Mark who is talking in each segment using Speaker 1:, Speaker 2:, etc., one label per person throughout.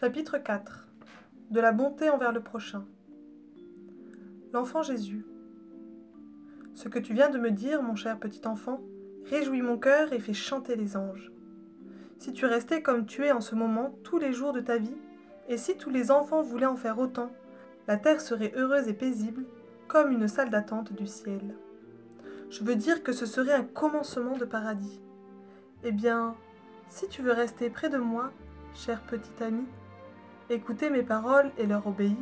Speaker 1: Chapitre 4. De la bonté envers le prochain. L'enfant Jésus. Ce que tu viens de me dire, mon cher petit enfant, réjouit mon cœur et fait chanter les anges. Si tu restais comme tu es en ce moment tous les jours de ta vie, et si tous les enfants voulaient en faire autant, la terre serait heureuse et paisible, comme une salle d'attente du ciel. Je veux dire que ce serait un commencement de paradis. Eh bien, si tu veux rester près de moi, cher petit ami, écouter mes paroles et leur obéir,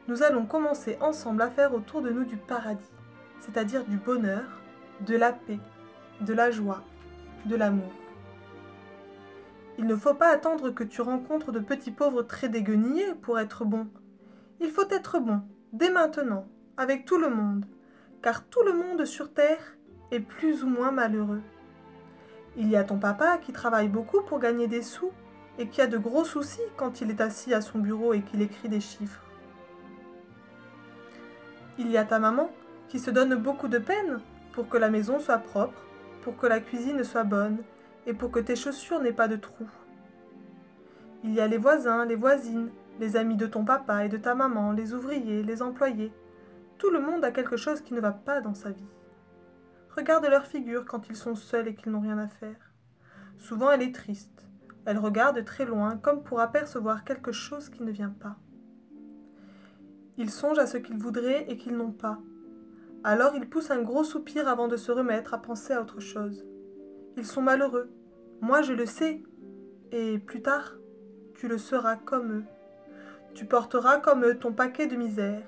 Speaker 1: nous allons commencer ensemble à faire autour de nous du paradis, c'est-à-dire du bonheur, de la paix, de la joie, de l'amour. Il ne faut pas attendre que tu rencontres de petits pauvres très déguenillés pour être bon. Il faut être bon, dès maintenant, avec tout le monde, car tout le monde sur terre est plus ou moins malheureux. Il y a ton papa qui travaille beaucoup pour gagner des sous et qui a de gros soucis quand il est assis à son bureau et qu'il écrit des chiffres. Il y a ta maman qui se donne beaucoup de peine pour que la maison soit propre, pour que la cuisine soit bonne et pour que tes chaussures n'aient pas de trous. Il y a les voisins, les voisines, les amis de ton papa et de ta maman, les ouvriers, les employés. Tout le monde a quelque chose qui ne va pas dans sa vie. Regarde leur figure quand ils sont seuls et qu'ils n'ont rien à faire. Souvent elle est triste. Elle regarde très loin comme pour apercevoir quelque chose qui ne vient pas. Ils songent à ce qu'ils voudraient et qu'ils n'ont pas. Alors ils poussent un gros soupir avant de se remettre à penser à autre chose. Ils sont malheureux. Moi je le sais. Et plus tard, tu le seras comme eux. Tu porteras comme eux ton paquet de misère,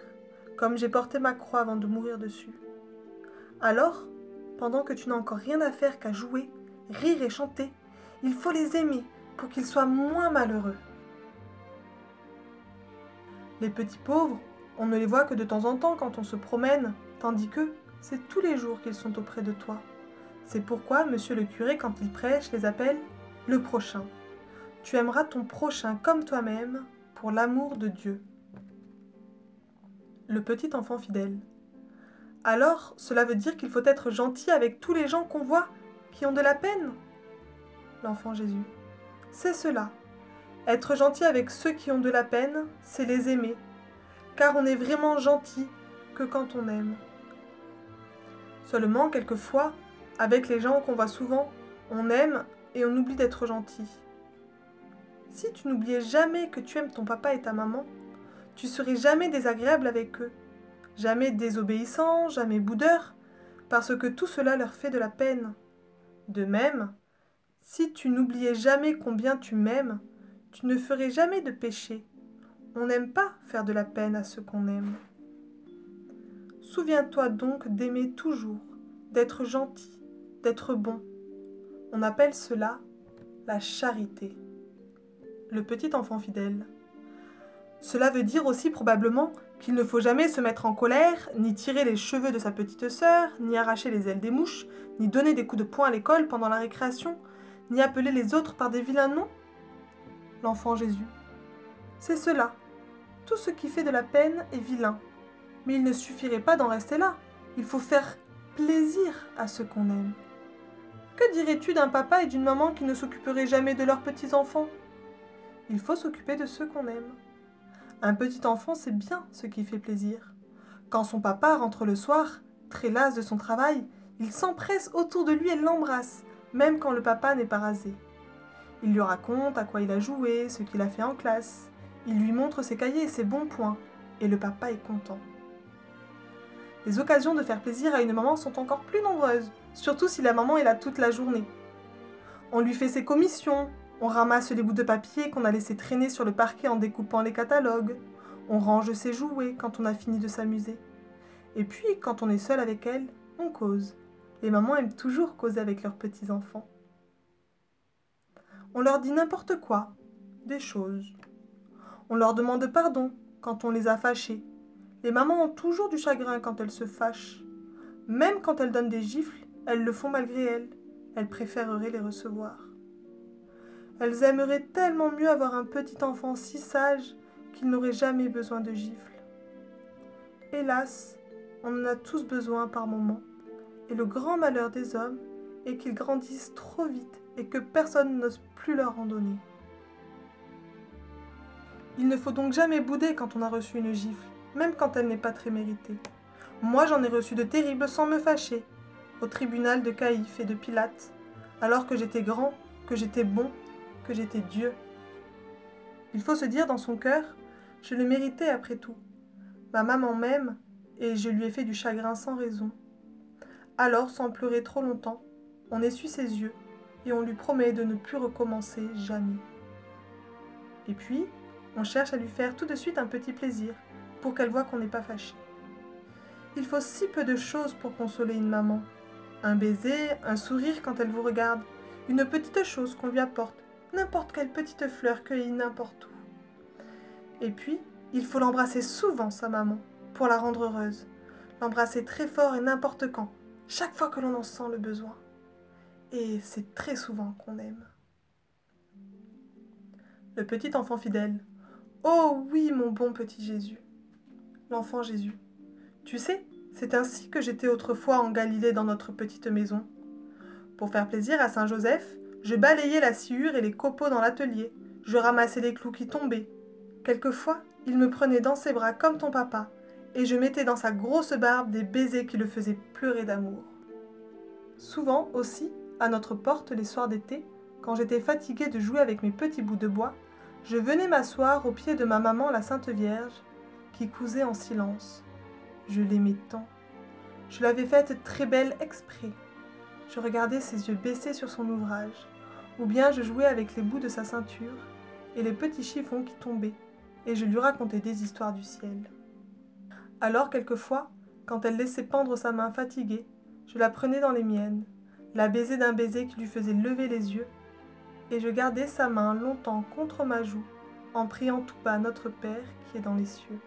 Speaker 1: comme j'ai porté ma croix avant de mourir dessus. Alors, pendant que tu n'as encore rien à faire qu'à jouer, rire et chanter, il faut les aimer pour qu'ils soient moins malheureux. Les petits pauvres, on ne les voit que de temps en temps quand on se promène, tandis que c'est tous les jours qu'ils sont auprès de toi. C'est pourquoi monsieur le curé, quand il prêche, les appelle « le prochain ». Tu aimeras ton prochain comme toi-même pour l'amour de Dieu. Le petit enfant fidèle. Alors, cela veut dire qu'il faut être gentil avec tous les gens qu'on voit qui ont de la peine? L'enfant Jésus. C'est cela. Être gentil avec ceux qui ont de la peine, c'est les aimer, car on n'est vraiment gentil que quand on aime. Seulement, quelquefois, avec les gens qu'on voit souvent, on aime et on oublie d'être gentil. Si tu n'oubliais jamais que tu aimes ton papa et ta maman, tu serais jamais désagréable avec eux, jamais désobéissant, jamais boudeur, parce que tout cela leur fait de la peine. De même, si tu n'oubliais jamais combien tu m'aimes, tu ne ferais jamais de péché. On n'aime pas faire de la peine à ceux qu'on aime. Souviens-toi donc d'aimer toujours, d'être gentil, d'être bon. On appelle cela la charité. Le petit enfant fidèle. Cela veut dire aussi probablement qu'il ne faut jamais se mettre en colère, ni tirer les cheveux de sa petite sœur, ni arracher les ailes des mouches, ni donner des coups de poing à l'école pendant la récréation, ni appeler les autres par des vilains noms. L'enfant Jésus. C'est cela. Tout ce qui fait de la peine est vilain. Mais il ne suffirait pas d'en rester là. Il faut faire plaisir à ceux qu'on aime. Que dirais-tu d'un papa et d'une maman qui ne s'occuperaient jamais de leurs petits-enfants? Il faut s'occuper de ceux qu'on aime. Un petit enfant sait bien ce qui fait plaisir. Quand son papa rentre le soir, très las de son travail, il s'empresse autour de lui et l'embrasse, même quand le papa n'est pas rasé. Il lui raconte à quoi il a joué, ce qu'il a fait en classe. Il lui montre ses cahiers et ses bons points, et le papa est content. Les occasions de faire plaisir à une maman sont encore plus nombreuses, surtout si la maman est là toute la journée. On lui fait ses commissions, on ramasse les bouts de papier qu'on a laissé traîner sur le parquet en découpant les catalogues, on range ses jouets quand on a fini de s'amuser. Et puis, quand on est seul avec elle, on cause. Les mamans aiment toujours causer avec leurs petits-enfants. On leur dit n'importe quoi, des choses. On leur demande pardon quand on les a fâchés. Les mamans ont toujours du chagrin quand elles se fâchent. Même quand elles donnent des gifles, elles le font malgré elles. Elles préféreraient les recevoir. Elles aimeraient tellement mieux avoir un petit enfant si sage qu'il n'aurait jamais besoin de gifles. Hélas, on en a tous besoin par moments. Et le grand malheur des hommes est qu'ils grandissent trop vite et que personne n'ose plus leur en donner. Il ne faut donc jamais bouder quand on a reçu une gifle, même quand elle n'est pas très méritée. Moi j'en ai reçu de terribles sans me fâcher, au tribunal de Caïphe et de Pilate, alors que j'étais grand, que j'étais bon, que j'étais Dieu. Il faut se dire dans son cœur, je le méritais après tout. Ma maman m'aime, et je lui ai fait du chagrin sans raison. Alors, sans pleurer trop longtemps, on essuie ses yeux, et on lui promet de ne plus recommencer jamais. Et puis, on cherche à lui faire tout de suite un petit plaisir, pour qu'elle voie qu'on n'est pas fâché. Il faut si peu de choses pour consoler une maman. Un baiser, un sourire quand elle vous regarde, une petite chose qu'on lui apporte, n'importe quelle petite fleur cueillie n'importe où. Et puis, il faut l'embrasser souvent, sa maman, pour la rendre heureuse. L'embrasser très fort et n'importe quand, chaque fois que l'on en sent le besoin. Et c'est très souvent qu'on aime. Le petit enfant fidèle. Oh oui, mon bon petit Jésus. L'enfant Jésus. Tu sais, c'est ainsi que j'étais autrefois en Galilée dans notre petite maison. Pour faire plaisir à Saint Joseph, je balayais la sciure et les copeaux dans l'atelier. Je ramassais les clous qui tombaient. Quelquefois, il me prenait dans ses bras comme ton papa, et je mettais dans sa grosse barbe des baisers qui le faisaient pleurer d'amour. Souvent aussi, à notre porte les soirs d'été, quand j'étais fatiguée de jouer avec mes petits bouts de bois, je venais m'asseoir au pied de ma maman la Sainte Vierge, qui cousait en silence. Je l'aimais tant. Je l'avais faite très belle exprès. Je regardais ses yeux baissés sur son ouvrage, ou bien je jouais avec les bouts de sa ceinture et les petits chiffons qui tombaient, et je lui racontais des histoires du ciel. Alors quelquefois, quand elle laissait pendre sa main fatiguée, je la prenais dans les miennes, la baisais d'un baiser qui lui faisait lever les yeux, et je gardais sa main longtemps contre ma joue, en priant tout bas notre Père qui est dans les cieux.